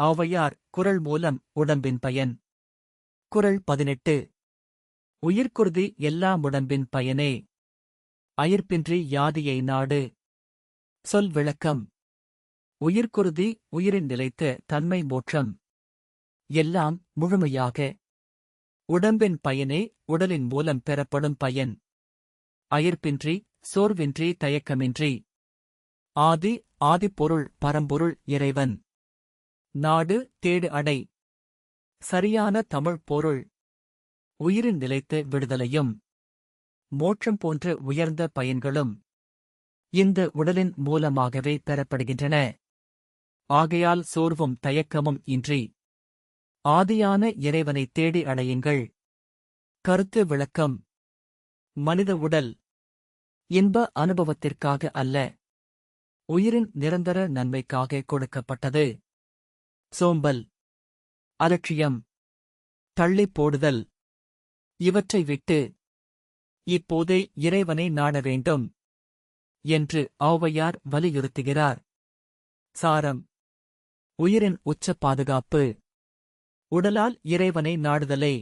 ஔவையார் குறள் மூலம் உடம்பின் பயன். குறள் 18. உயிர்க்குறுதி எல்லாம் உடம்பின் பயனே. அயிர்ப்பின்றி யாதியை நாடு. சொல் விளக்கம். உயிர்க்குறுதி உயிரின் நிலைத்த தன்மை மோட்சம். எல்லாம் முழுமையாக. உடம்பின் பயனே உடலின் மூலம் பெறப்படும் பயன். அயிர்ப்பின்றி சோர்வின்றி தயக்கமின்றி. ஆதி ஆதிப்பொருள் பரம்பொருள் இறைவன். நாடு தேடு அடை. சரியான தமிழ்ப் பொருள். உயிரின் நிலைத்த விடுதலையும் மோட்சம் போன்ற உயர்ந்த பயன்களும் இந்த உடலின் மூலமாகவே பெறப்படுகின்றன. ஆகையால் சோர்வும் தயக்கமும் இன்றி ஆதியான இறைவனை தேடி அடையுங்கள். கருத்து விளக்கம். மனித உடல் இன்ப அனுபவத்திற்காக அல்ல, உயிரின் நிரந்தர நன்மைக்காக கொடுக்கப்பட்டது. சோம்பல், அலட்சியம், தள்ளிப் போடுதல் இவற்றை விட்டு இப்போதே இறைவனை நாட வேண்டும் என்று ஔவையார் வலியுறுத்துகிறார். சாரம். உயிரின் உச்ச பாதுகாப்பு. உடலால் இறைவனை நாடுதலே